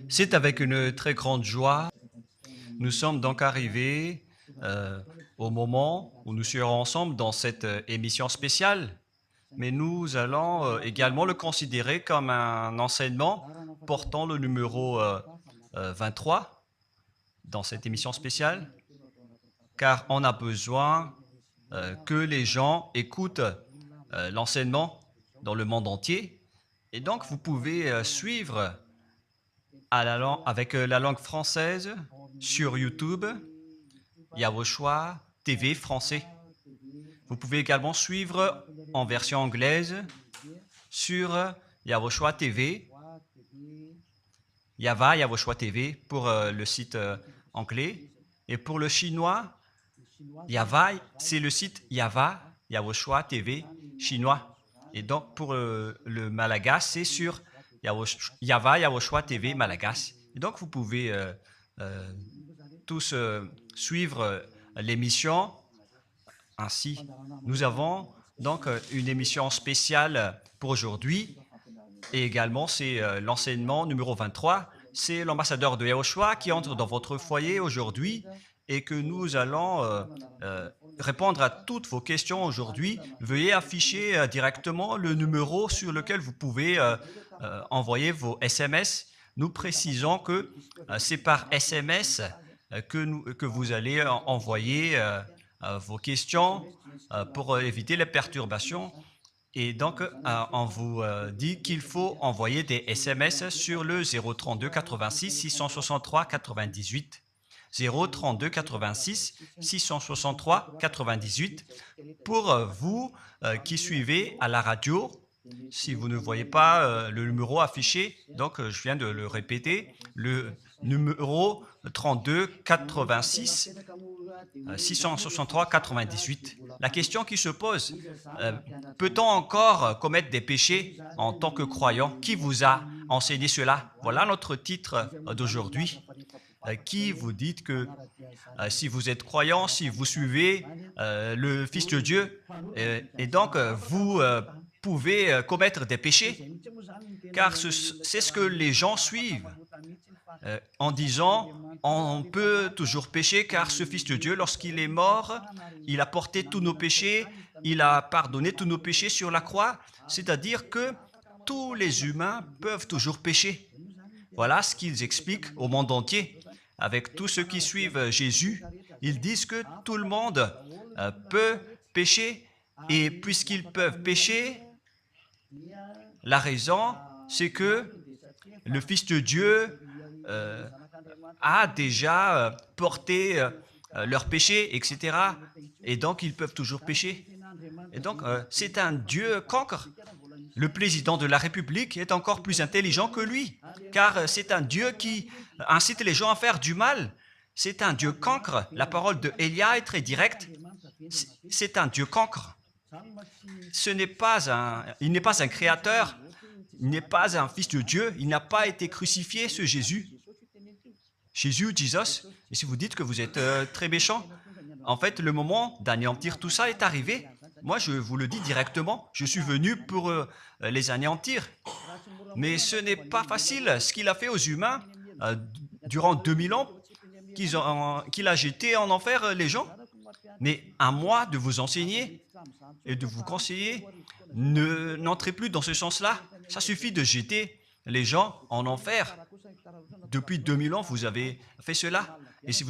C'est avec une très grande joie. Nous sommes donc arrivés au moment où nous serons ensemble dans cette émission spéciale, mais nous allons également le considérer comme un enseignement portant le numéro 23 dans cette émission spéciale, car on a besoin que les gens écoutent l'enseignement dans le monde entier. Et donc, vous pouvez suivre avec la langue française sur YouTube, Yawoshua TV français. Vous pouvez également suivre en version anglaise sur Yawoshua TV, Yawoshua TV pour le site anglais. Et pour le chinois, c'est le site Yawoshua TV chinois. Et donc pour le malagasy, c'est sur Yawoshua TV malagasy. Et donc vous pouvez tous suivre l'émission ainsi. Nous avons donc une émission spéciale pour aujourd'hui et également c'est l'enseignement numéro 23. C'est l'ambassadeur de Yawoshua qui entre dans votre foyer aujourd'hui et que nous allons répondre à toutes vos questions aujourd'hui. Veuillez afficher directement le numéro sur lequel vous pouvez envoyer vos SMS. Nous précisons que c'est par SMS que vous allez envoyer vos questions pour éviter les perturbations. Et donc, on vous dit qu'il faut envoyer des SMS sur le 032 86 663 98. 032 86 663 98 pour vous qui suivez à la radio. Si vous ne voyez pas le numéro affiché, donc je viens de le répéter, le numéro 32 86 663 98. La question qui se pose, peut-on encore commettre des péchés en tant que croyant? Qui vous a enseigné cela? Voilà notre titre d'aujourd'hui. Qui vous dit que si vous êtes croyant, si vous suivez le Fils de Dieu, et donc vous pouvez commettre des péchés, car c'est ce que les gens suivent en disant on peut toujours pécher car ce Fils de Dieu, lorsqu'il est mort, il a porté tous nos péchés, il a pardonné tous nos péchés sur la croix, c'est-à-dire que tous les humains peuvent toujours pécher. Voilà ce qu'ils expliquent au monde entier. Avec tous ceux qui suivent Jésus, ils disent que tout le monde peut pécher et puisqu'ils peuvent pécher, la raison, c'est que le Fils de Dieu a déjà porté leurs péchés, etc. Et donc, ils peuvent toujours pécher. Et donc, c'est un Dieu cancre. Le président de la République est encore plus intelligent que lui, car c'est un Dieu qui incite les gens à faire du mal. C'est un Dieu cancre. La parole de Élia est très directe. C'est un Dieu cancre. Il n'est pas un créateur, il n'est pas un fils de Dieu, il n'a pas été crucifié, ce Jésus. Jesus. Et si vous dites que vous êtes très méchant, en fait, le moment d'anéantir tout ça est arrivé. Moi, je vous le dis directement, je suis venu pour les anéantir. Mais ce n'est pas facile. Ce qu'il a fait aux humains durant 2000 ans, qu'il a jeté en enfer les gens. Mais à moi de vous enseigner et de vous conseiller, n'entrez plus dans ce sens-là. Ça suffit de jeter les gens en enfer. Depuis 2000 ans, vous avez fait cela. Et si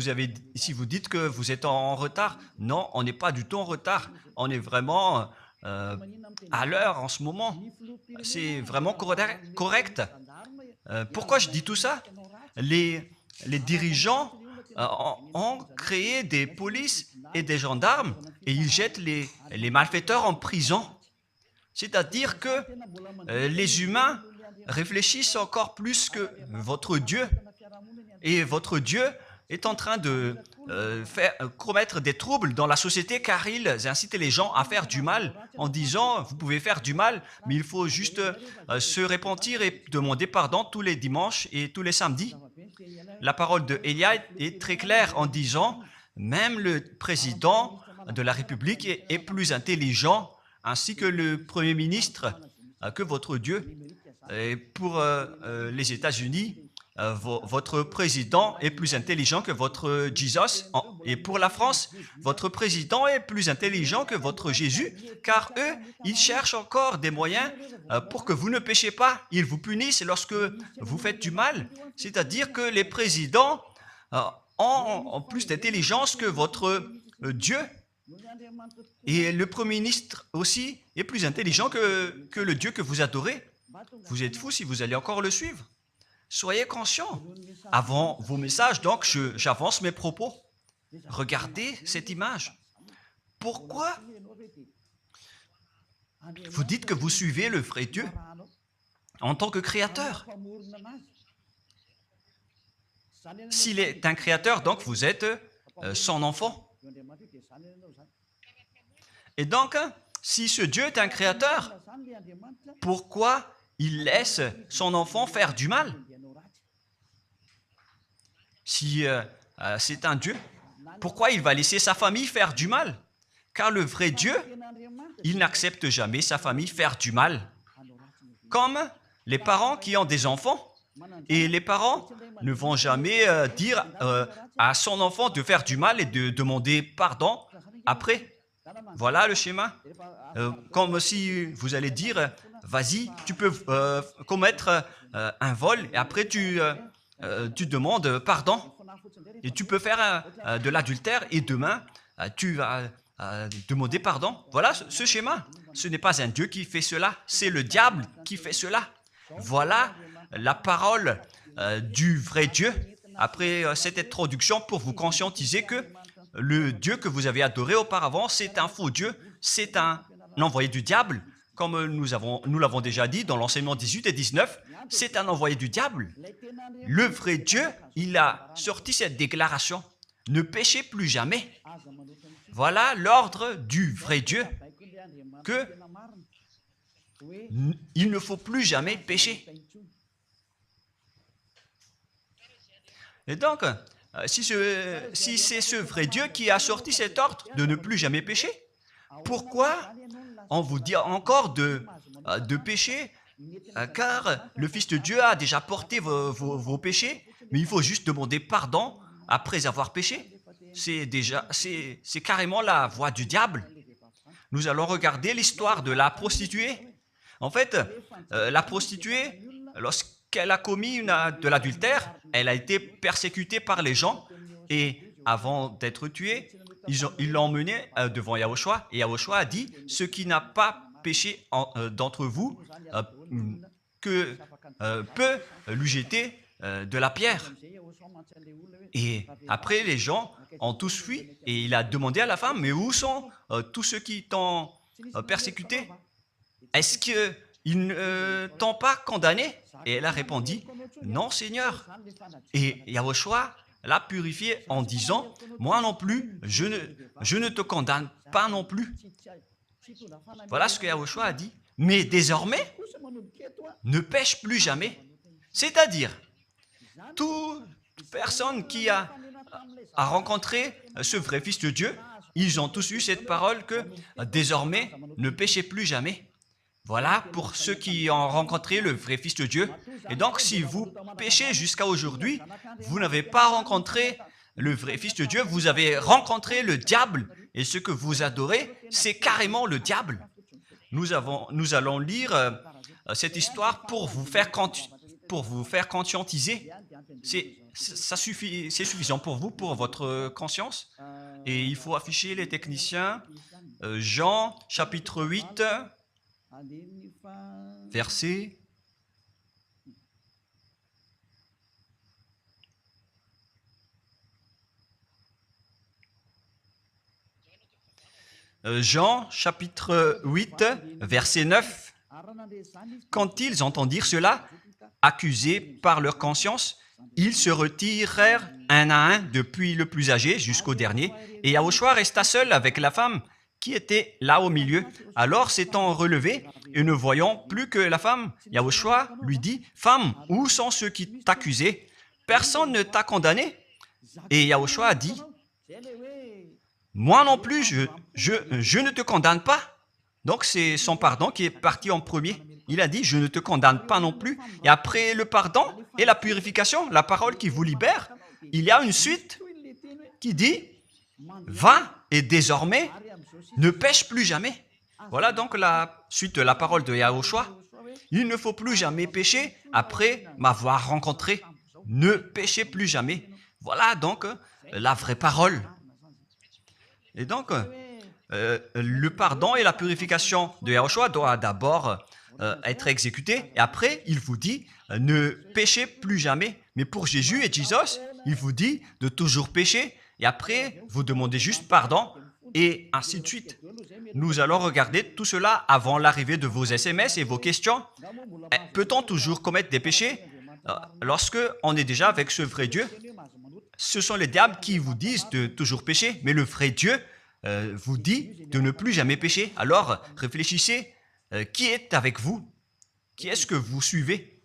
vous dites que vous êtes en retard, non, on n'est pas du tout en retard. On est vraiment à l'heure en ce moment. C'est vraiment correct. Pourquoi je dis tout ça? Les dirigeants ont créé des polices et des gendarmes et ils jettent les malfaiteurs en prison. C'est-à-dire que les humains réfléchissent encore plus que votre Dieu. Et votre Dieu est en train de commettre des troubles dans la société car ils incitent les gens à faire du mal en disant vous pouvez faire du mal mais il faut juste se repentir et demander pardon tous les dimanches et tous les samedis. La parole de Élia est très claire en disant même le président de la République est plus intelligent ainsi que le Premier ministre que votre Dieu. Et pour les États-Unis, votre président est plus intelligent que votre Jesus. Et pour la France, votre président est plus intelligent que votre Jésus, car eux, ils cherchent encore des moyens pour que vous ne péchiez pas. Ils vous punissent lorsque vous faites du mal. C'est-à-dire que les présidents ont plus d'intelligence que votre Dieu. Et le Premier ministre aussi est plus intelligent que le Dieu que vous adorez. Vous êtes fous si vous allez encore le suivre. Soyez conscients. Avant vos messages, donc, j'avance mes propos. Regardez cette image. Pourquoi vous dites que vous suivez le vrai Dieu en tant que créateur? S'il est un créateur, donc vous êtes son enfant. Et donc, si ce Dieu est un créateur, pourquoi il laisse son enfant faire du mal? Si c'est un Dieu, pourquoi il va laisser sa famille faire du mal? Car le vrai Dieu, il n'accepte jamais sa famille faire du mal. Comme les parents qui ont des enfants, et les parents ne vont jamais dire à son enfant de faire du mal et de demander pardon après. Voilà le schéma. Comme si vous allez dire, vas-y, tu peux commettre un vol et après tu demandes pardon. Et tu peux faire de l'adultère et demain, tu vas demander pardon. Voilà ce schéma. Ce n'est pas un Dieu qui fait cela, c'est le diable qui fait cela. Voilà la parole du vrai Dieu. Après cette introduction, pour vous conscientiser que le Dieu que vous avez adoré auparavant, c'est un faux Dieu, c'est un envoyé du diable. Comme nous l'avons déjà dit dans l'enseignement 18 et 19, c'est un envoyé du diable. Le vrai Dieu, il a sorti cette déclaration. Ne péchez plus jamais. Voilà l'ordre du vrai Dieu. Que il ne faut plus jamais pécher. Et donc, si c'est ce vrai Dieu qui a sorti cet ordre de ne plus jamais pécher, pourquoi on vous dit encore de pécher? Car le Fils de Dieu a déjà porté vos péchés, mais il faut juste demander pardon après avoir péché. C'est carrément la voie du diable. Nous allons regarder l'histoire de la prostituée. En fait, la prostituée, lorsqu'elle a commis de l'adultère, elle a été persécutée par les gens et avant d'être tuée, ils l'ont emmenée devant Yahushua et Yahushua a dit « Ce qui n'a pas péché d'entre vous peut lui jeter de la pierre. » Et après, les gens ont tous fui et il a demandé à la femme, mais où sont tous ceux qui t'ont persécuté? Est-ce qu'ils ne t'ont pas condamné? Et elle a répondu, non Seigneur. Et Yahushua l'a purifié en disant, moi non plus, je ne te condamne pas non plus. Voilà ce que Yahushua a dit. Mais désormais, ne pêche plus jamais. C'est-à-dire, toute personne qui a rencontré ce vrai Fils de Dieu, ils ont tous eu cette parole que désormais, ne péchez plus jamais. Voilà pour ceux qui ont rencontré le vrai Fils de Dieu. Et donc, si vous péchez jusqu'à aujourd'hui, vous n'avez pas rencontré le vrai Fils de Dieu, vous avez rencontré le diable. Et ce que vous adorez, c'est carrément le diable. Nous allons lire cette histoire pour vous faire conscientiser. C'est suffisant pour vous, pour votre conscience. Et il faut afficher les techniciens. Jean, chapitre 8, verset... Jean, chapitre 8, verset 9. Quand ils entendirent cela, accusés par leur conscience, ils se retirèrent un à un, depuis le plus âgé jusqu'au dernier, et Yahushua resta seul avec la femme qui était là au milieu. Alors, s'étant relevé et ne voyant plus que la femme, Yahushua lui dit, « Femme, où sont ceux qui t'accusaient? Personne ne t'a condamné ?» Et Yahushua a dit, « Moi non plus, je ne te condamne pas. » Donc, c'est son pardon qui est parti en premier. il a dit, je ne te condamne pas non plus. Et après le pardon et la purification, la parole qui vous libère, il y a une suite qui dit, va et désormais, ne pêche plus jamais. Voilà donc la suite de la parole de Yahushua. Il ne faut plus jamais pécher après m'avoir rencontré. Ne péchez plus jamais. Voilà donc la vraie parole. Et donc, le pardon et la purification de Yahushua doivent d'abord être exécutés. Et après, il vous dit, ne péchez plus jamais. Mais pour Jésus et Jesus, il vous dit de toujours pécher. Et après, vous demandez juste pardon. Et ainsi de suite. Nous allons regarder tout cela avant l'arrivée de vos SMS et vos questions. Peut-on toujours commettre des péchés lorsque on est déjà avec ce vrai Dieu? Ce sont les diables qui vous disent de toujours pécher, mais le vrai Dieu vous dit de ne plus jamais pécher. Alors, réfléchissez, qui est avec vous? Qui est-ce que vous suivez?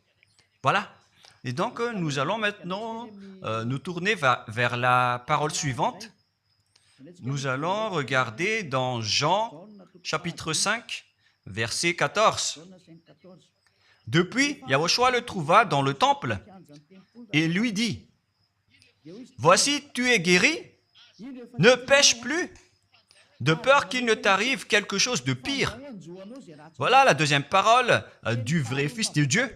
Voilà. Et donc, nous allons maintenant nous tourner vers la parole suivante. Nous allons regarder dans Jean, chapitre 5, verset 14. Depuis, Yahushua le trouva dans le temple et lui dit, « Voici, tu es guéri, ne pêche plus, de peur qu'il ne t'arrive quelque chose de pire. » Voilà la deuxième parole du vrai Fils de Dieu.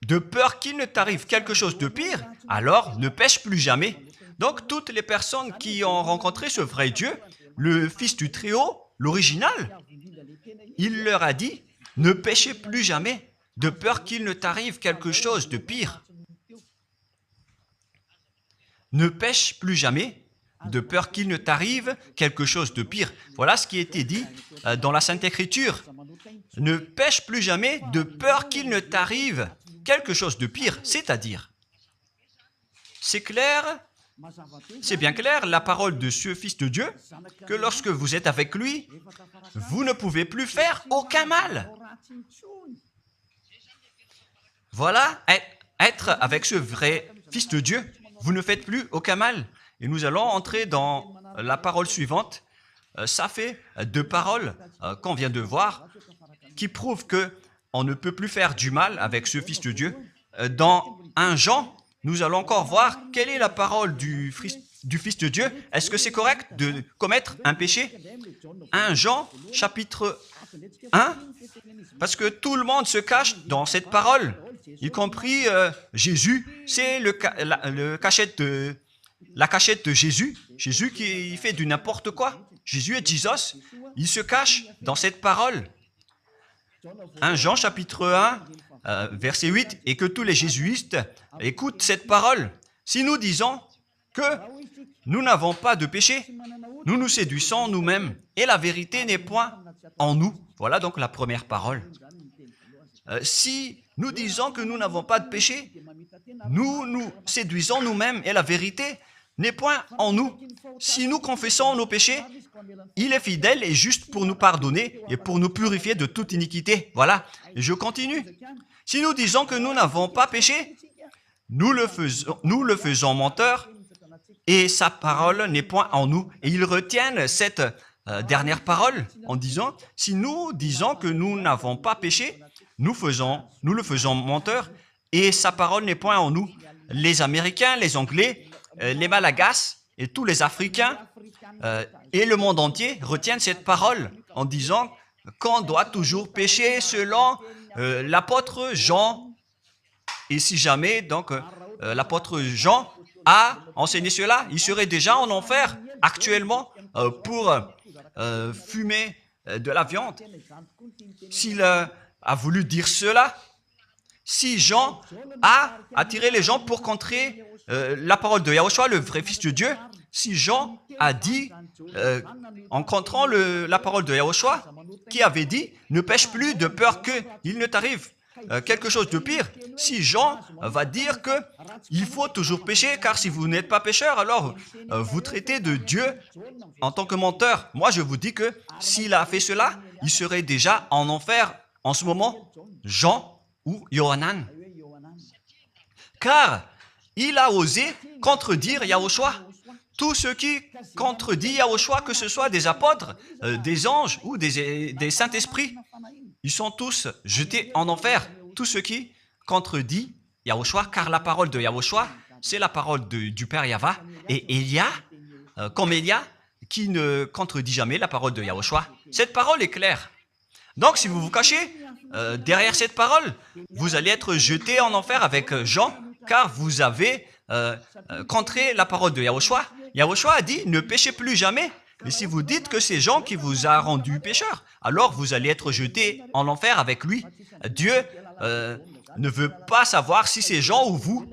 De peur qu'il ne t'arrive quelque chose de pire, alors ne pêche plus jamais. Donc, toutes les personnes qui ont rencontré ce vrai Dieu, le Fils du Très-Haut, l'original, il leur a dit, ne péchez plus jamais, de peur qu'il ne t'arrive quelque chose de pire. Ne pêche plus jamais, de peur qu'il ne t'arrive quelque chose de pire. Voilà ce qui a été dit dans la Sainte Écriture. Ne pêche plus jamais, de peur qu'il ne t'arrive quelque chose de pire. C'est-à-dire, c'est clair. C'est bien clair, la parole de ce Fils de Dieu, que lorsque vous êtes avec lui, vous ne pouvez plus faire aucun mal. Voilà, être avec ce vrai Fils de Dieu, vous ne faites plus aucun mal. Et nous allons entrer dans la parole suivante. Ça fait deux paroles qu'on vient de voir, qui prouvent qu'on ne peut plus faire du mal avec ce Fils de Dieu. Dans 1 Jean, nous allons encore voir quelle est la parole du Fils de Dieu. Est-ce que c'est correct de commettre un péché? 1 Jean, chapitre 1, parce que tout le monde se cache dans cette parole, y compris Jésus. C'est la cachette de Jésus. Jésus qui fait du n'importe quoi. Jésus et Jesus, ils se cachent dans cette parole. 1 Jean, chapitre 1, verset 8, et que tous les jésuites écoutent cette parole. Si nous disons que nous n'avons pas de péché, nous nous séduisons nous-mêmes et la vérité n'est point en nous. Voilà donc la première parole. Si nous disons que nous n'avons pas de péché, nous nous séduisons nous-mêmes et la vérité n'est point en nous. Si nous confessons nos péchés, il est fidèle et juste pour nous pardonner et pour nous purifier de toute iniquité. Voilà, et je continue. Si nous disons que nous n'avons pas péché, nous le faisons menteur et sa parole n'est point en nous. Et ils retiennent cette dernière parole en disant, si nous disons que nous n'avons pas péché, nous le faisons menteur et sa parole n'est point en nous. Les Américains, les Anglais, les Malagasy et tous les Africains et le monde entier retiennent cette parole en disant qu'on doit toujours pécher selon l'apôtre Jean. Et si jamais donc l'apôtre Jean a enseigné cela, il serait déjà en enfer actuellement pour fumer de la viande. S'il a voulu dire cela, si Jean a attiré les gens pour contrer la parole de Yahushua, le vrai Fils de Dieu, si Jean a dit, en contrant la parole de Yahushua, qui avait dit, ne pêche plus de peur qu'il ne t'arrive quelque chose de pire, si Jean va dire qu'il faut toujours pécher, car si vous n'êtes pas pécheur, alors vous traitez de Dieu en tant que menteur. Moi, je vous dis que s'il a fait cela, il serait déjà en enfer en ce moment, Jean ou Yohanan. Car il a osé contredire Yahushua. Tout ce qui contredit Yahushua, que ce soit des apôtres, des anges ou des saints-esprits, ils sont tous jetés en enfer. Tous ceux qui contredisent Yahushua, car la parole de Yahushua, c'est la parole du Père Yahva. Et Élia, comme Élia, qui ne contredit jamais la parole de Yahushua. Cette parole est claire. Donc, si vous vous cachez derrière cette parole, vous allez être jeté en enfer avec Jean, car vous avez contré la parole de Yahushua. Yahushua a dit, ne péchez plus jamais. Mais si vous dites que c'est Jean qui vous a rendu pécheur, alors vous allez être jeté en enfer avec lui. Dieu ne veut pas savoir si c'est Jean ou vous.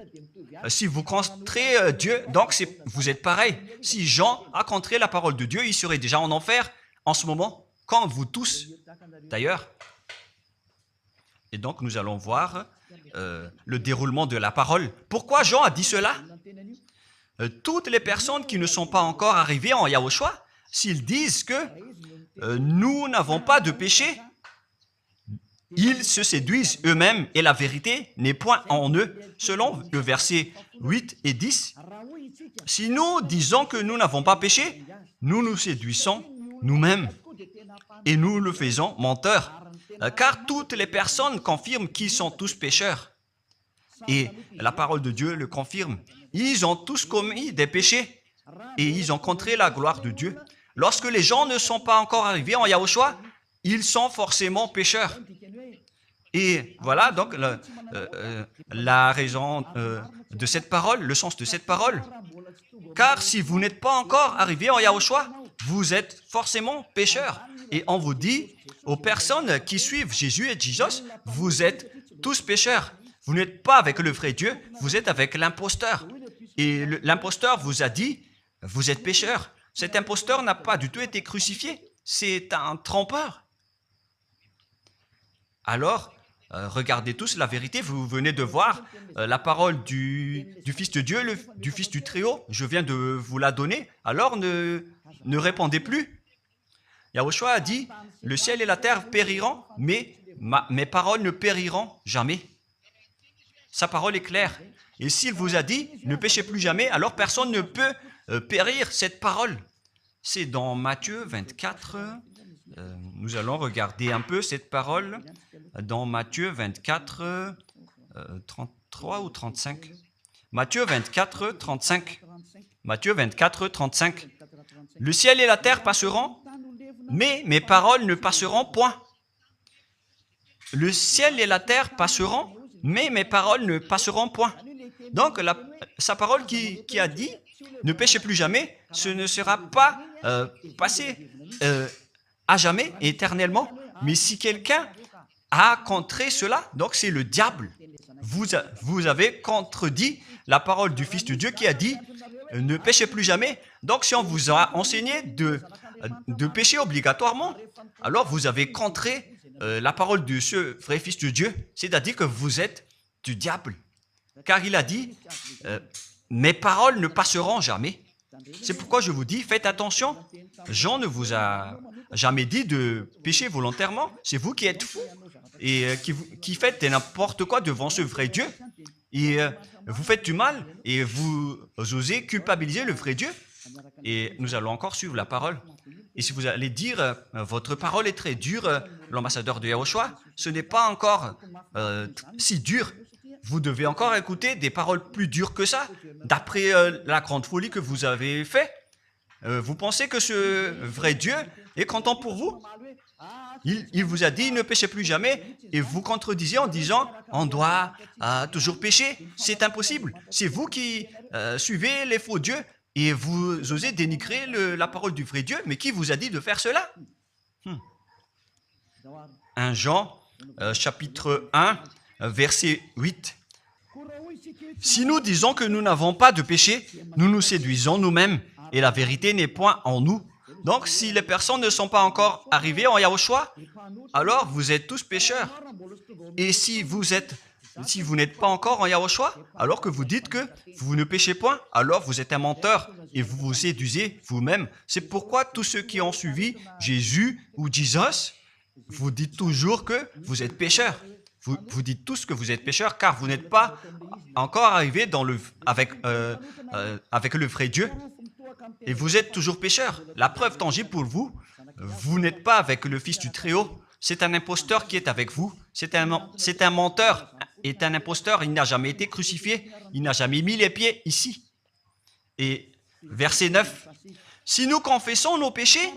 Si vous contrez Dieu, donc vous êtes pareil. Si Jean a contré la parole de Dieu, il serait déjà en enfer en ce moment, comme vous tous d'ailleurs. Et donc nous allons voir le déroulement de la parole. Pourquoi Jean a dit cela? Toutes les personnes qui ne sont pas encore arrivées en Yahushua, s'ils disent que nous n'avons pas de péché, ils se séduisent eux-mêmes et la vérité n'est point en eux. Selon le verset 8 et 10, si nous disons que nous n'avons pas péché, nous nous séduisons nous-mêmes et nous le faisons menteur. Car toutes les personnes confirment qu'ils sont tous pécheurs. Et la parole de Dieu le confirme. Ils ont tous commis des péchés et ils ont contré la gloire de Dieu. Lorsque les gens ne sont pas encore arrivés en Yahushua, ils sont forcément pécheurs. Et voilà donc la raison de cette parole, le sens de cette parole. Car si vous n'êtes pas encore arrivé en Yahushua, vous êtes forcément pécheurs. Et on vous dit aux personnes qui suivent Jésus et Jesus, vous êtes tous pécheurs. Vous n'êtes pas avec le vrai Dieu, vous êtes avec l'imposteur. Et l'imposteur vous a dit, vous êtes pécheurs. Cet imposteur n'a pas du tout été crucifié. C'est un trompeur. Alors, regardez tous la vérité. Vous venez de voir la parole du Fils de Dieu, du Fils du Très-Haut. Je viens de vous la donner. Alors, ne répondez plus. Yahushua a dit, le ciel et la terre périront, mais mes paroles ne périront jamais. Sa parole est claire. Et s'il vous a dit, ne péchez plus jamais, alors personne ne peut périr cette parole. C'est dans Matthieu 24. Nous allons regarder un peu cette parole dans Matthieu 24, 33 ou 35. Matthieu 24, 35. Matthieu 24, 35. Le ciel et la terre passeront, mais mes paroles ne passeront point. Le ciel et la terre passeront, mais mes paroles ne passeront point. Donc, sa parole qui a dit, ne péchez plus jamais, ce ne sera pas passé à jamais, éternellement. Mais si quelqu'un a contré cela, donc c'est le diable. Vous avez contredit la parole du Fils de Dieu qui a dit, ne péchez plus jamais. Donc, si on vous a enseigné de pécher obligatoirement, alors vous avez contré la parole de ce vrai Fils de Dieu, c'est-à-dire que vous êtes du diable. Car il a dit, mes paroles ne passeront jamais. C'est pourquoi je vous dis, faites attention. Jean ne vous a jamais dit de pécher volontairement. C'est vous qui êtes fous et qui faites n'importe quoi devant ce vrai Dieu. Et vous faites du mal et vous osez culpabiliser le vrai Dieu. Et nous allons encore suivre la parole. Et si vous allez dire, votre parole est très dure, l'ambassadeur de Yahushua, ce n'est pas encore si dur. Vous devez encore écouter des paroles plus dures que ça, d'après la grande folie que vous avez fait. Vous pensez que ce vrai Dieu est content pour vous? Il vous a dit, ne péchez plus jamais, et vous contredisez en disant, on doit toujours pécher. C'est impossible. C'est vous qui suivez les faux dieux, et vous osez dénigrer la parole du vrai Dieu. Mais qui vous a dit de faire cela? 1 Jean, chapitre 1, verset 8. Si nous disons que nous n'avons pas de péché, nous nous séduisons nous-mêmes, et la vérité n'est point en nous. Donc, si les personnes ne sont pas encore arrivées en Yahushua, alors vous êtes tous pécheurs. Et si vous n'êtes pas encore en Yahushua, alors que vous dites que vous ne péchez point, alors vous êtes un menteur et vous vous séduisez vous-même. C'est pourquoi tous ceux qui ont suivi Jésus ou Jesus, vous dites toujours que vous êtes pécheurs. Vous dites tous que vous êtes pécheurs car vous n'êtes pas encore arrivés avec le vrai Dieu. Et vous êtes toujours pécheurs. La preuve tangible pour vous, vous n'êtes pas avec le Fils du Très-Haut. c'est un imposteur qui est avec vous. C'est un menteur, est un imposteur. Il n'a jamais été crucifié. Il n'a jamais mis les pieds ici. Et verset 9. Si nous confessons nos péchés,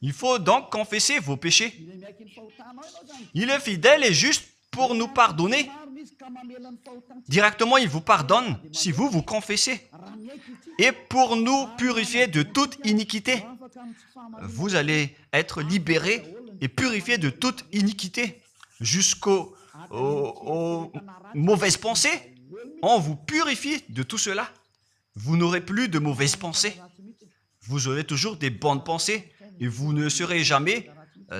il faut donc confesser vos péchés. Il est fidèle et juste pour nous pardonner. Directement, il vous pardonne si vous vous confessez. Et pour nous purifier de toute iniquité. Vous allez être libérés et purifiés de toute iniquité. Jusqu'aux mauvaises pensées. On vous purifie de tout cela. Vous n'aurez plus de mauvaises pensées. Vous aurez toujours des bonnes pensées et vous ne serez jamais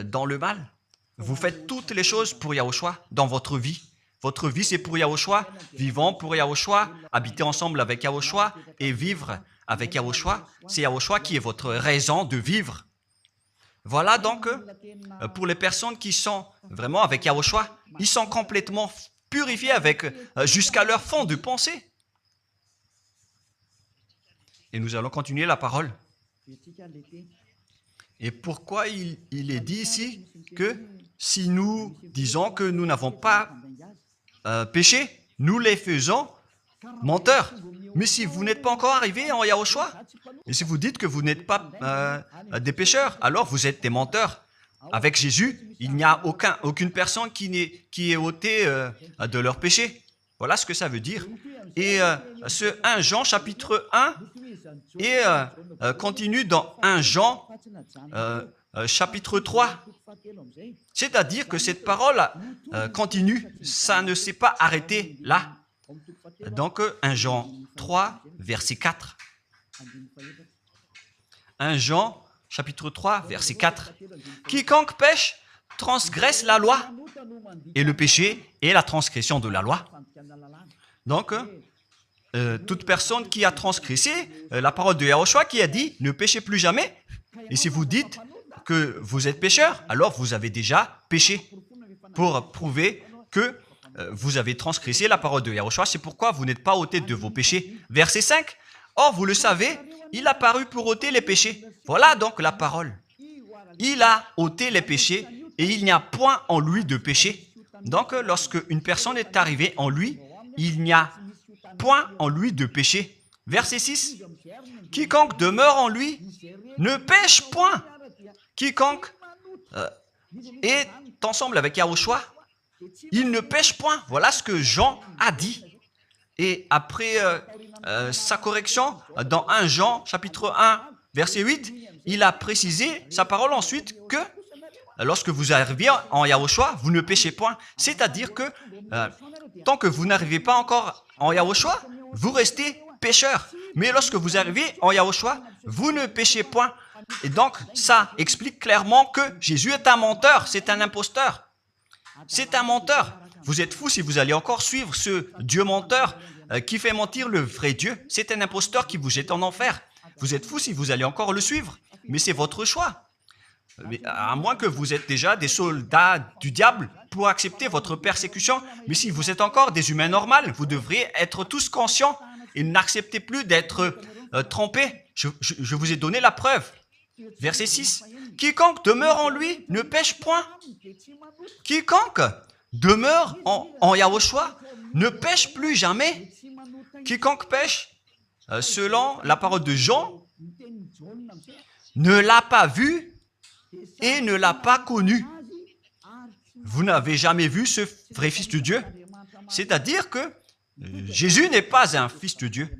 dans le mal. Vous faites toutes les choses pour Yahushua dans votre vie. Votre vie, c'est pour Yahushua. Vivons pour Yahushua, habiter ensemble avec Yahushua et vivre avec Yahushua. C'est Yahushua qui est votre raison de vivre. Voilà donc, pour les personnes qui sont vraiment avec Yahushua, ils sont complètement purifiés jusqu'à leur fond de pensée. Et nous allons continuer la parole. Et pourquoi il est dit ici que si nous disons que nous n'avons pas péché, nous les faisons menteurs. Mais si vous n'êtes pas encore arrivé en Yahushua, et si vous dites que vous n'êtes pas des pécheurs, alors vous êtes des menteurs. Avec Jésus, il n'y a aucune personne qui est ôtée de leur péché. Voilà ce que ça veut dire. Et ce 1 Jean chapitre 1 et continue dans 1 Jean chapitre 3. C'est-à-dire que cette parole continue, ça ne s'est pas arrêté là. Donc 1 Jean 3, verset 4. 1 Jean chapitre 3, verset 4. Quiconque pêche transgresse la loi, et le péché est la transgression de la loi. Donc, toute personne qui a transgressé la parole de Yahushua qui a dit « Ne péchez plus jamais ». Et si vous dites que vous êtes pécheur, alors vous avez déjà péché pour prouver que vous avez transgressé la parole de Yahushua. C'est pourquoi vous n'êtes pas ôté de vos péchés. Verset 5. Or, vous le savez, il a paru pour ôter les péchés. Voilà donc la parole. Il a ôté les péchés et il n'y a point en lui de péché. Donc, lorsque une personne est arrivée en lui, il n'y a point en lui de péché. Verset 6. Quiconque demeure en lui ne pêche point. Quiconque est ensemble avec Yahushua, il ne pêche point. Voilà ce que Jean a dit. Et après sa correction, dans 1 Jean, chapitre 1, verset 8, il a précisé sa parole ensuite que lorsque vous arrivez en Yahushua, vous ne péchez point. C'est-à-dire que tant que vous n'arrivez pas encore en Yahushua, vous restez pécheur. Mais lorsque vous arrivez en Yahushua, vous ne péchez point. Et donc, ça explique clairement que Jésus est un menteur, c'est un imposteur. C'est un menteur. Vous êtes fous si vous allez encore suivre ce Dieu menteur qui fait mentir le vrai Dieu. C'est un imposteur qui vous jette en enfer. Vous êtes fous si vous allez encore le suivre. Mais c'est votre choix. Mais à moins que vous êtes déjà des soldats du diable pour accepter votre persécution. Mais si vous êtes encore des humains normaux, vous devriez être tous conscients et n'acceptez plus d'être trompés. Je vous ai donné la preuve. Verset 6. Quiconque demeure en lui ne pêche point. Quiconque demeure en Yahushua ne pêche plus jamais. Quiconque pêche, selon la parole de Jean, ne l'a pas vu et ne l'a pas connu. Vous n'avez jamais vu ce vrai Fils de Dieu. C'est-à-dire que Jésus n'est pas un Fils de Dieu.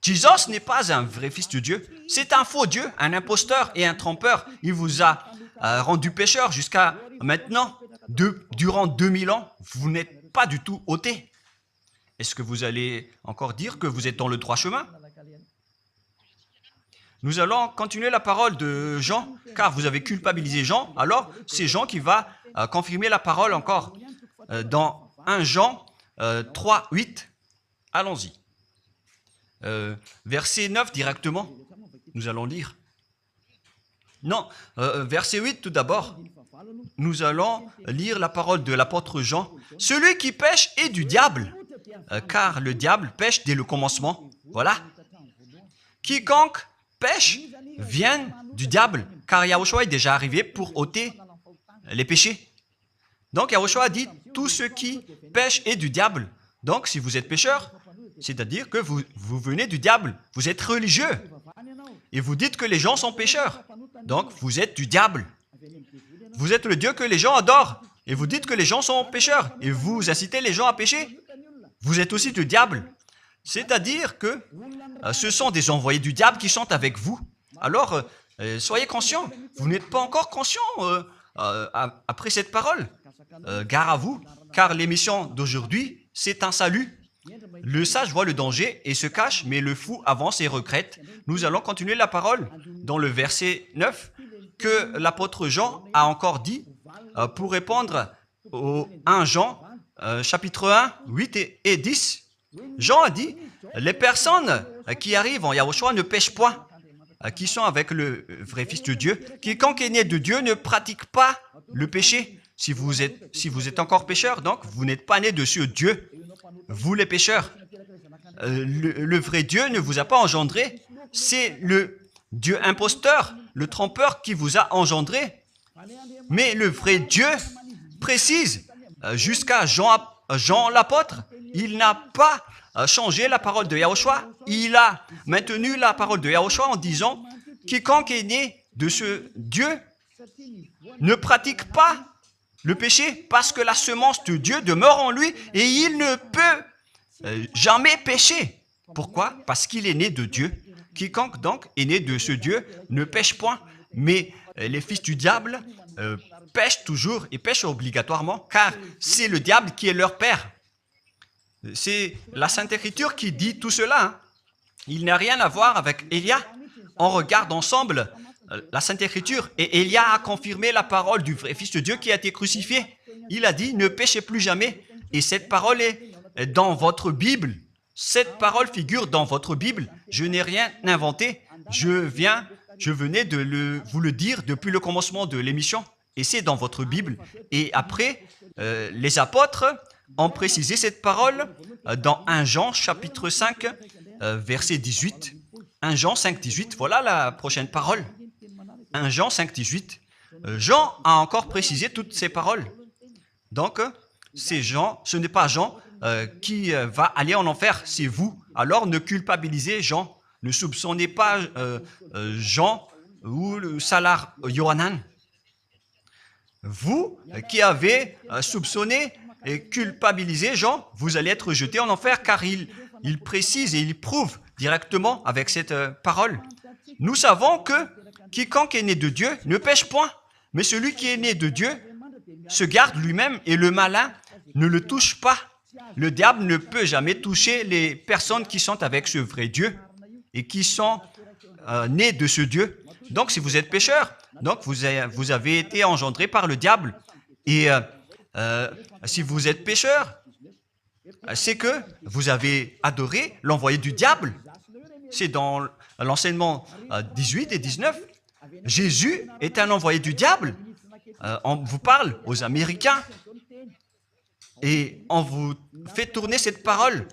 Jésus n'est pas un vrai Fils de Dieu. C'est un faux Dieu, un imposteur et un trompeur. Il vous a rendu pécheur jusqu'à maintenant. Durant 2000 ans, vous n'êtes pas du tout ôté. Est-ce que vous allez encore dire que vous êtes dans le droit chemin? Nous allons continuer la parole de Jean, car vous avez culpabilisé Jean. Alors, c'est Jean qui va confirmer la parole encore. Dans 1 Jean 3, 8, allons-y. Verset 9 directement, nous allons lire. Non, verset 8 tout d'abord. Nous allons lire la parole de l'apôtre Jean. Celui qui pêche est du diable, car le diable pêche dès le commencement. Voilà. Quiconque pêchent viennent du diable, car Yahushua est déjà arrivé pour ôter les péchés. Donc Yahushua dit, tout ce qui pêche est du diable. Donc si vous êtes pécheur, c'est-à-dire que vous venez du diable, vous êtes religieux, et vous dites que les gens sont pécheurs. Donc vous êtes du diable. Vous êtes le Dieu que les gens adorent, et vous dites que les gens sont pécheurs, et vous incitez les gens à pécher. Vous êtes aussi du diable. C'est-à-dire que ce sont des envoyés du diable qui sont avec vous. Alors, soyez conscients. Vous n'êtes pas encore conscients après cette parole. Gare à vous, car l'émission d'aujourd'hui, c'est un salut. Le sage voit le danger et se cache, mais le fou avance et regrette. Nous allons continuer la parole dans le verset 9 que l'apôtre Jean a encore dit pour répondre au 1 Jean, chapitre 1, 8 et 10. Jean a dit, les personnes qui arrivent en Yahushua ne pêchent point, qui sont avec le vrai Fils de Dieu. Quiconque est né de Dieu ne pratique pas le péché. Si vous êtes encore pécheur, donc vous n'êtes pas né de ce Dieu. Vous les pécheurs. Le vrai Dieu ne vous a pas engendré. C'est le Dieu imposteur, le trompeur qui vous a engendré. Mais le vrai Dieu précise, jusqu'à Jean l'apôtre, il n'a pas changé la parole de Yahushua. Il a maintenu la parole de Yahushua en disant, quiconque est né de ce Dieu ne pratique pas le péché parce que la semence de Dieu demeure en lui et il ne peut jamais pécher. Pourquoi? Parce qu'il est né de Dieu. Quiconque donc est né de ce Dieu ne pêche point. Mais les fils du diable pêchent toujours et pêchent obligatoirement car c'est le diable qui est leur père. C'est la Sainte Écriture qui dit tout cela. Hein. Il n'a rien à voir avec Élia. On regarde ensemble la Sainte Écriture et Élia a confirmé la parole du vrai Fils de Dieu qui a été crucifié. Il a dit, ne péchez plus jamais. Et cette parole est dans votre Bible. Cette parole figure dans votre Bible. Je n'ai rien inventé. Je venais de vous le dire depuis le commencement de l'émission. Et c'est dans votre Bible. Et après, les apôtres ont précisé cette parole dans 1 Jean, chapitre 5, verset 18. 1 Jean 5, 18. Voilà la prochaine parole. 1 Jean 5, 18. Jean a encore précisé toutes ces paroles. Donc, c'est Jean, ce n'est pas Jean qui va aller en enfer, c'est vous. Alors, ne culpabilisez Jean. Ne soupçonnez pas Jean ou le Salar Yohanan. Vous qui avez soupçonné et culpabilisé Jean, vous allez être jeté en enfer car il précise et il prouve directement avec cette parole. Nous savons que quiconque est né de Dieu ne pêche point, mais celui qui est né de Dieu se garde lui-même et le malin ne le touche pas. Le diable ne peut jamais toucher les personnes qui sont avec ce vrai Dieu et qui sont nées de ce Dieu. Donc, si vous êtes pécheur, donc vous avez été engendré par le diable. Et si vous êtes pécheur, c'est que vous avez adoré l'envoyé du diable. C'est dans l'enseignement 18 et 19. Jésus est un envoyé du diable. On vous parle aux Américains et on vous fait tourner cette parole.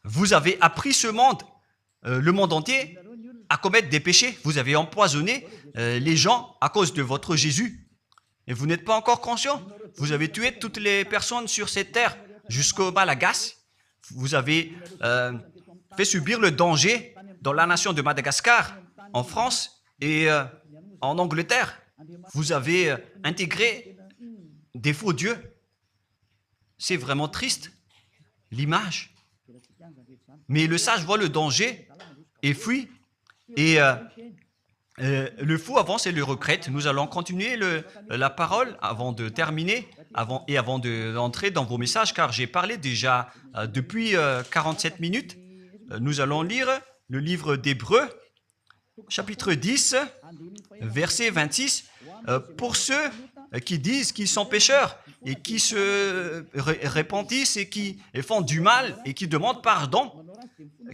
Vous avez appris ce monde, le monde entier, à commettre des péchés. Vous avez empoisonné les gens à cause de votre Jésus. Et vous n'êtes pas encore conscient. Vous avez tué toutes les personnes sur cette terre jusqu'au Malagasy. Vous avez fait subir le danger dans la nation de Madagascar, en France et en Angleterre. Vous avez intégré des faux dieux. C'est vraiment triste, l'image. Mais le sage voit le danger et fuit. Et le fou avance et le regrette. Nous allons continuer la parole avant de terminer avant d'entrer dans vos messages, car j'ai parlé déjà depuis 47 minutes. Nous allons lire le livre d'Hébreux, chapitre 10, verset 26. Pour ceux qui disent qu'ils sont pécheurs et qui se repentissent et qui font du mal et qui demandent pardon,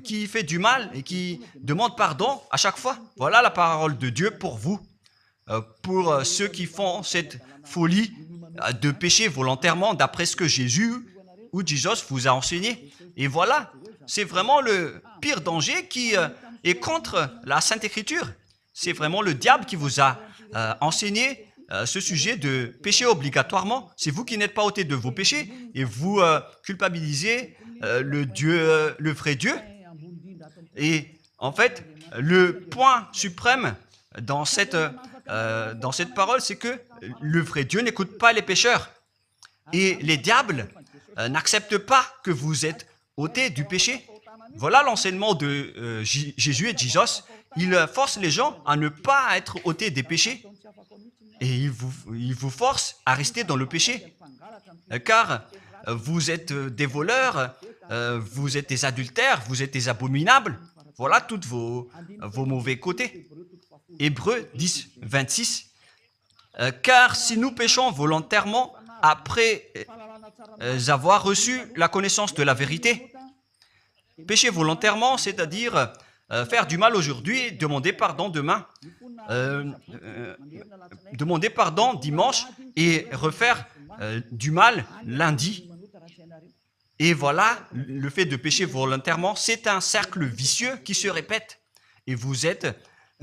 qui fait du mal et qui demande pardon à chaque fois. Voilà la parole de Dieu pour vous, pour ceux qui font cette folie de pécher volontairement d'après ce que Jésus ou Jesus vous a enseigné. Et voilà, c'est vraiment le pire danger qui et contre la Sainte Écriture. C'est vraiment le diable qui vous a enseigné ce sujet de péché obligatoirement. C'est vous qui n'êtes pas ôté de vos péchés et vous culpabilisez le vrai Dieu. Et en fait, le point suprême dans cette parole, c'est que le vrai Dieu n'écoute pas les pécheurs. Et les diables n'acceptent pas que vous êtes ôtés du péché. Voilà l'enseignement de Jésus et Jesus. Il force les gens à ne pas être ôtés des péchés. Et il vous force à rester dans le péché. Car vous êtes des voleurs, vous êtes des adultères, vous êtes des abominables. Voilà tous vos mauvais côtés. Hébreux 10, 26. Car si nous péchons volontairement après avoir reçu la connaissance de la vérité, pécher volontairement, c'est-à-dire faire du mal aujourd'hui, demander pardon demain, demander pardon dimanche et refaire du mal lundi. Et voilà, le fait de pécher volontairement, c'est un cercle vicieux qui se répète. Et vous êtes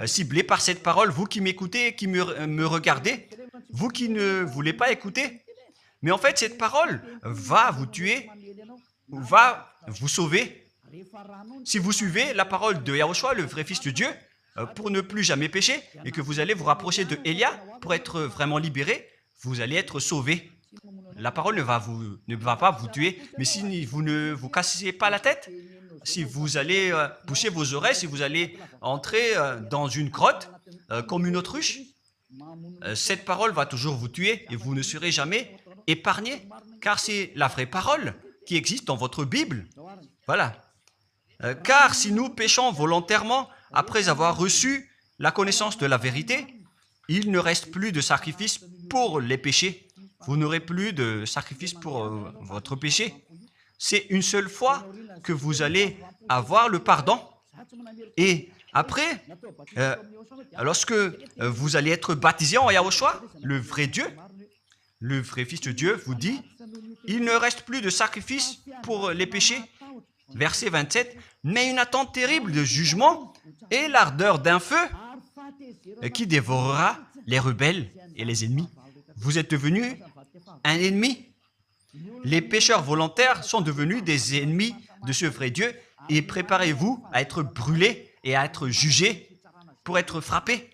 ciblé par cette parole, vous qui m'écoutez et qui me regardez, vous qui ne voulez pas écouter. Mais en fait, cette parole va vous tuer, va vous sauver. Si vous suivez la parole de Yahushua, le vrai Fils de Dieu, pour ne plus jamais pécher, et que vous allez vous rapprocher de Élia pour être vraiment libéré, vous allez être sauvé. La parole ne va pas vous tuer, mais si vous ne vous cassez pas la tête, si vous allez boucher vos oreilles, si vous allez entrer dans une grotte comme une autruche, cette parole va toujours vous tuer et vous ne serez jamais épargné, car c'est la vraie parole qui existe dans votre Bible. Voilà. Car si nous péchons volontairement après avoir reçu la connaissance de la vérité, il ne reste plus de sacrifice pour les péchés. Vous n'aurez plus de sacrifice pour votre péché. C'est une seule fois que vous allez avoir le pardon. Et après, lorsque vous allez être baptisé en Yahushua, le vrai Dieu, le vrai Fils de Dieu vous dit, il ne reste plus de sacrifice pour les péchés. Verset 27, mais une attente terrible de jugement et l'ardeur d'un feu qui dévorera les rebelles et les ennemis. Vous êtes devenu un ennemi. Les pécheurs volontaires sont devenus des ennemis de ce vrai Dieu et préparez-vous à être brûlés et à être jugés pour être frappés.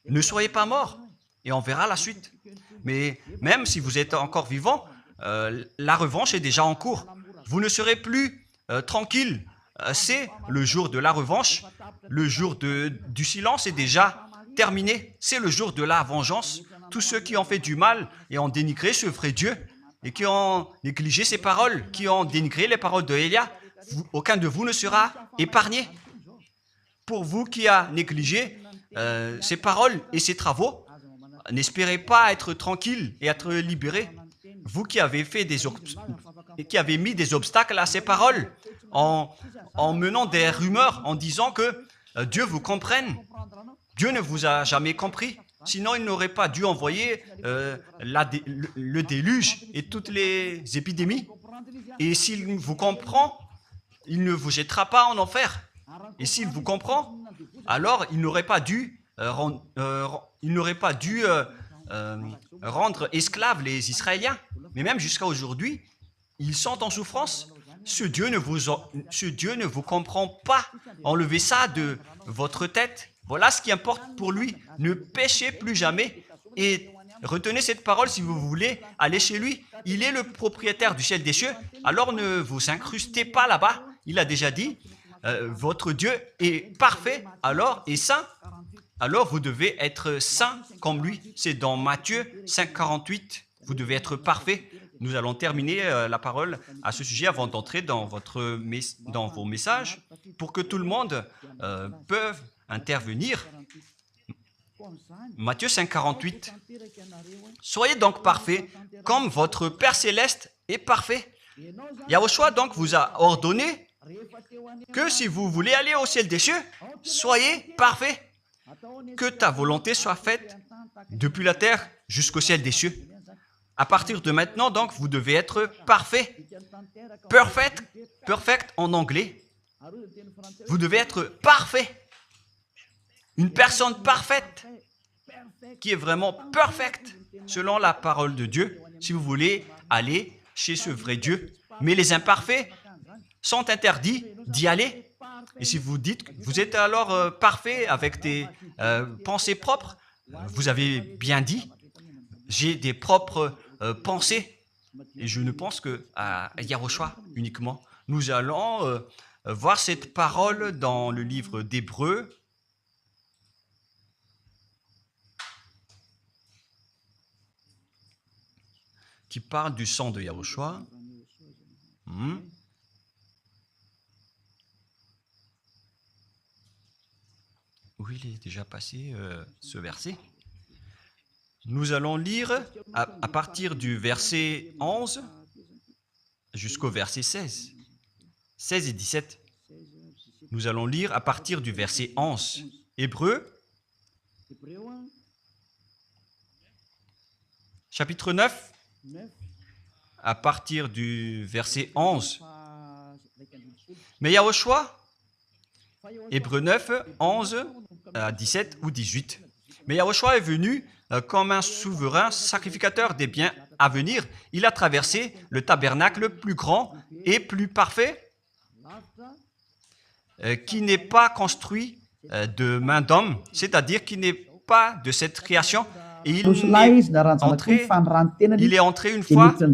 Ne soyez pas morts et on verra la suite. Mais même si vous êtes encore vivant, la revanche est déjà en cours. Vous ne serez plus tranquille. C'est le jour de la revanche. Le jour du silence est déjà terminé. C'est le jour de la vengeance. Tous ceux qui ont fait du mal et ont dénigré ce vrai Dieu et qui ont négligé ses paroles, qui ont dénigré les paroles de Élia, aucun de vous ne sera épargné. Pour vous qui avez négligé ses paroles et ses travaux, n'espérez pas être tranquille et être libéré. Vous qui avez mis des obstacles à ces paroles en menant des rumeurs, en disant que Dieu vous comprenne. Dieu ne vous a jamais compris. Sinon, il n'aurait pas dû envoyer le déluge et toutes les épidémies. Et s'il vous comprend, il ne vous jettera pas en enfer. Et s'il vous comprend, alors il n'aurait pas dû rendre esclaves les Israéliens. Mais même jusqu'à aujourd'hui, ils sont en souffrance. Ce Dieu ne vous comprend pas. Enlevez ça de votre tête. Voilà ce qui importe pour lui. Ne péchez plus jamais et retenez cette parole si vous voulez aller chez lui. Il est le propriétaire du ciel des cieux. Alors ne vous incrustez pas là-bas. Il a déjà dit, votre Dieu est parfait alors et saint. Alors vous devez être saint comme lui. C'est dans Matthieu 5, 48. Vous devez être parfait. Nous allons terminer la parole à ce sujet avant d'entrer dans vos messages pour que tout le monde peut intervenir. Matthieu 5, 48. Soyez donc parfaits comme votre Père Céleste est parfait. Yahushua donc vous a ordonné que si vous voulez aller au ciel des cieux, soyez parfaits. Que ta volonté soit faite depuis la terre jusqu'au ciel des cieux. À partir de maintenant, donc, vous devez être parfait. Perfect en anglais. Vous devez être parfait. Une personne parfaite, qui est vraiment perfecte, selon la parole de Dieu, si vous voulez aller chez ce vrai Dieu. Mais les imparfaits sont interdits d'y aller. Et si vous dites que vous êtes alors parfait avec des pensées propres, vous avez bien dit, j'ai des propres pensées. Et je ne pense qu'à Yahushua uniquement. Nous allons voir cette parole dans le livre d'Hébreux. Qui parle du sang de Yahushua. Où il est déjà passé ce verset. Nous allons lire à partir du verset 11 jusqu'au verset 16. 16 et 17. Nous allons lire à partir du verset 11. Hébreux, chapitre 9, à partir du verset 11. Mais Yahushua, Hébreux 9, 11 à 17 ou 18. Mais Yahushua est venu comme un souverain sacrificateur des biens à venir. Il a traversé le tabernacle plus grand et plus parfait, qui n'est pas construit de main d'homme, c'est-à-dire qui n'est pas de cette création. Et il est entré une fois pour toutes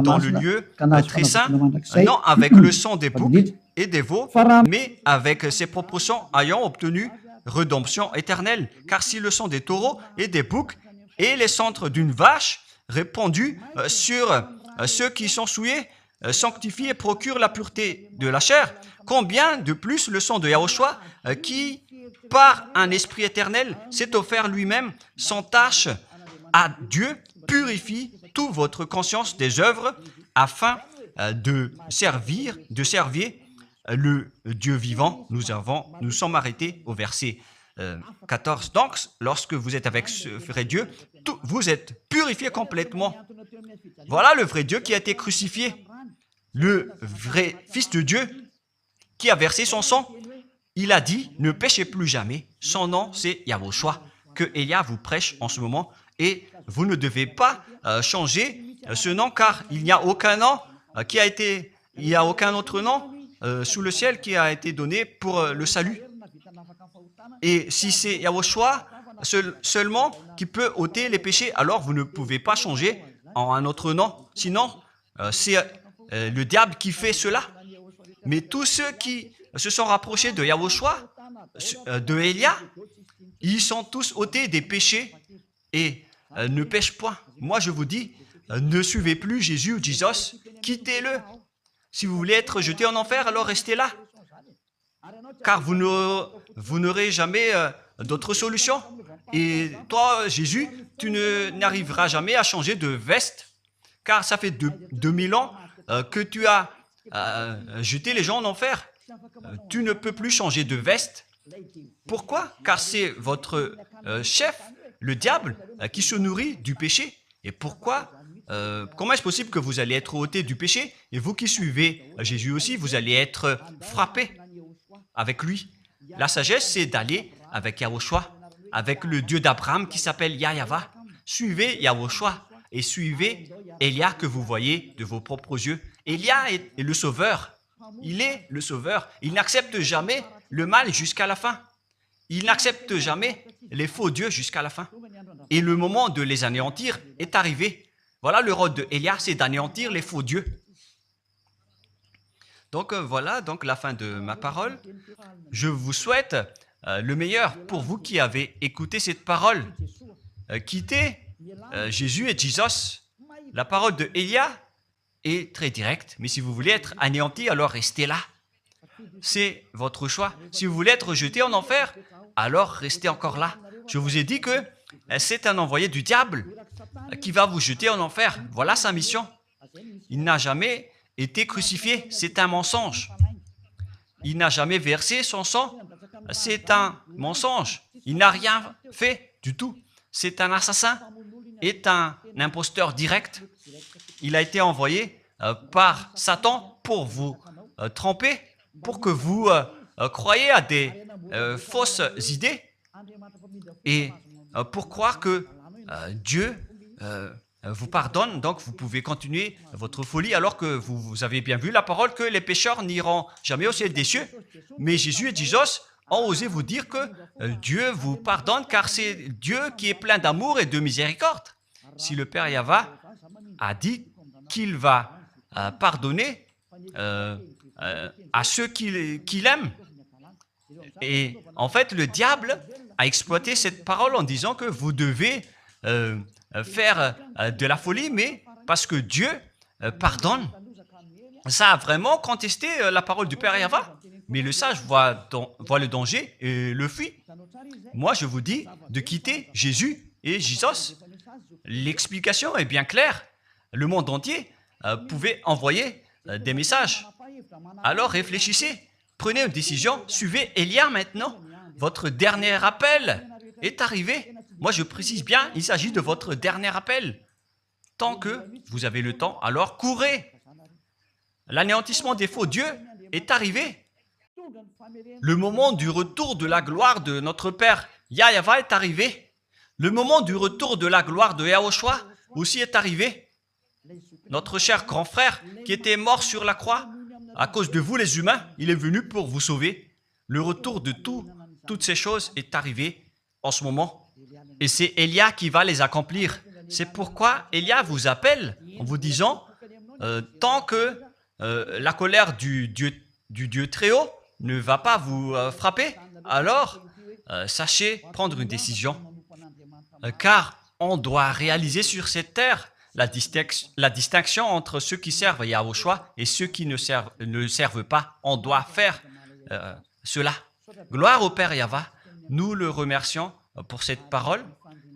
dans le lieu très saint, non avec le sang des boucs et des veaux, mais avec ses propres sangs ayant obtenu rédemption éternelle. Car si le sang des taureaux et des boucs et les cendres d'une vache répandus sur ceux qui sont souillés sanctifient et procurent la pureté de la chair, combien de plus le sang de Yahushua qui, par un esprit éternel, s'est offert lui-même sans tâche à Dieu, purifie toute votre conscience des œuvres afin de servir le Dieu vivant. Nous sommes arrêtés au verset 14. Donc, lorsque vous êtes avec ce vrai Dieu, vous êtes purifiés complètement. Voilà le vrai Dieu qui a été crucifié, le vrai Fils de Dieu qui a versé son sang. Il a dit, ne péchez plus jamais. Son nom, c'est Yahushua, que Elia vous prêche en ce moment. Et vous ne devez pas changer ce nom, car il n'y a aucun nom il n'y a aucun autre nom sous le ciel qui a été donné pour le salut. Et si c'est Yahushua seulement qui peut ôter les péchés, alors vous ne pouvez pas changer en un autre nom. Sinon, c'est le diable qui fait cela. Mais tous ceux qui se sont rapprochés de Yahushua, de Elia, ils sont tous ôtés des péchés et ne pêchent point. Moi, je vous dis, ne suivez plus Jésus ou Jesus, quittez-le. Si vous voulez être jeté en enfer, alors restez là. Car vous n'aurez jamais d'autre solution. Et toi, Jésus, tu n'arriveras jamais à changer de veste, car ça fait 2000 ans que tu as jeté les gens en enfer. Tu ne peux plus changer de veste. Pourquoi? Car c'est votre chef, le diable, qui se nourrit du péché. Et pourquoi? Comment est-ce possible que vous allez être ôté du péché? Et vous qui suivez Jésus aussi, vous allez être frappé avec lui. La sagesse, c'est d'aller avec Yahushua, avec le Dieu d'Abraham qui s'appelle Yahva. Suivez Yahushua et suivez Elia que vous voyez de vos propres yeux. Elia est le sauveur. Il est le sauveur. Il n'accepte jamais le mal jusqu'à la fin. Il n'accepte jamais les faux dieux jusqu'à la fin. Et le moment de les anéantir est arrivé. Voilà le rôle de Elia, c'est d'anéantir les faux dieux. Donc voilà donc la fin de ma parole. Je vous souhaite le meilleur pour vous qui avez écouté cette parole. Quittez Jésus et Jesus. La parole de Elia est très directe, mais si vous voulez être anéanti, alors restez là. C'est votre choix. Si vous voulez être jeté en enfer, alors restez encore là. Je vous ai dit que c'est un envoyé du diable qui va vous jeter en enfer. Voilà sa mission. Il n'a jamais été crucifié. C'est un mensonge. Il n'a jamais versé son sang. C'est un mensonge. Il n'a rien fait du tout. C'est un assassin, est un imposteur direct. Il a été envoyé par Satan pour vous tromper pour que vous croyez à des fausses idées et pour croire que Dieu vous pardonne, donc vous pouvez continuer votre folie alors que vous avez bien vu la parole que les pécheurs n'iront jamais au ciel des cieux. Mais Jésus et Jesus ont osé vous dire que Dieu vous pardonne car c'est Dieu qui est plein d'amour et de miséricorde. Si le Père Yahva a dit qu'il va pardonner à ceux qu'il aime. Et en fait, le diable a exploité cette parole en disant que vous devez faire de la folie, mais parce que Dieu pardonne. Ça a vraiment contesté la parole du Père Yahva. Mais le sage voit le danger et le fuit. Moi, je vous dis de quitter Jésus et Jesus. L'explication est bien claire. Le monde entier pouvait envoyer des messages. Alors réfléchissez, prenez une décision, suivez Élia maintenant. Votre dernier appel est arrivé. Moi, je précise bien, il s'agit de votre dernier appel. Tant que vous avez le temps, alors courez. L'anéantissement des faux dieux est arrivé. Le moment du retour de la gloire de notre Père Yahva est arrivé. Le moment du retour de la gloire de Yahushua aussi est arrivé. Notre cher grand frère qui était mort sur la croix, à cause de vous les humains, il est venu pour vous sauver. Le retour de toutes ces choses est arrivé en ce moment. Et c'est Élia qui va les accomplir. C'est pourquoi Élia vous appelle en vous disant, tant que la colère du Dieu très haut ne va pas vous frapper, alors sachez prendre une décision. Car on doit réaliser sur cette terre la distinction entre ceux qui servent Yahushua et ceux qui ne servent pas. On doit faire cela. Gloire au Père Yahva. Nous le remercions pour cette parole.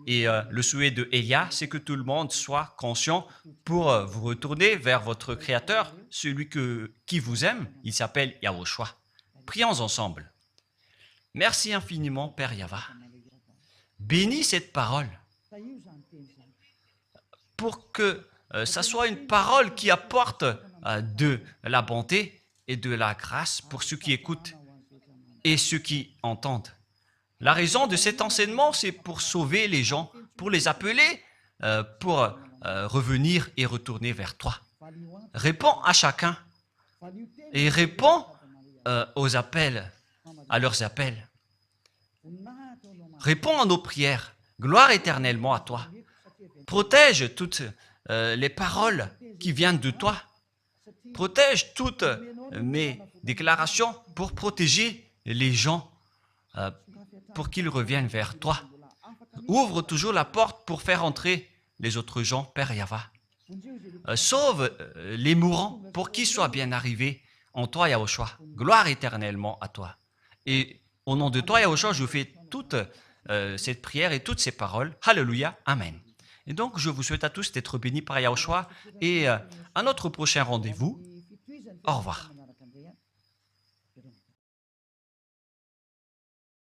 Et le souhait de Élia, c'est que tout le monde soit conscient pour vous retourner vers votre Créateur, celui qui vous aime. Il s'appelle Yahushua. Prions ensemble. Merci infiniment, Père Yahva. Bénis cette parole pour que ça soit une parole qui apporte de la bonté et de la grâce pour ceux qui écoutent et ceux qui entendent. La raison de cet enseignement, c'est pour sauver les gens, pour les appeler, pour revenir et retourner vers toi. Réponds à chacun et réponds aux appels, à leurs appels. Réponds à nos prières. Gloire éternellement à toi. Protège toutes les paroles qui viennent de toi. Protège toutes mes déclarations pour protéger les gens, pour qu'ils reviennent vers toi. Ouvre toujours la porte pour faire entrer les autres gens, Père Yahva. Sauve les mourants pour qu'ils soient bien arrivés en toi, Yahushua. Gloire éternellement à toi. Et au nom de toi, Yahushua, je fais toute cette prière et toutes ces paroles. Alléluia. Amen. Et donc, je vous souhaite à tous d'être bénis par Yahushua et à notre prochain rendez-vous. Au revoir.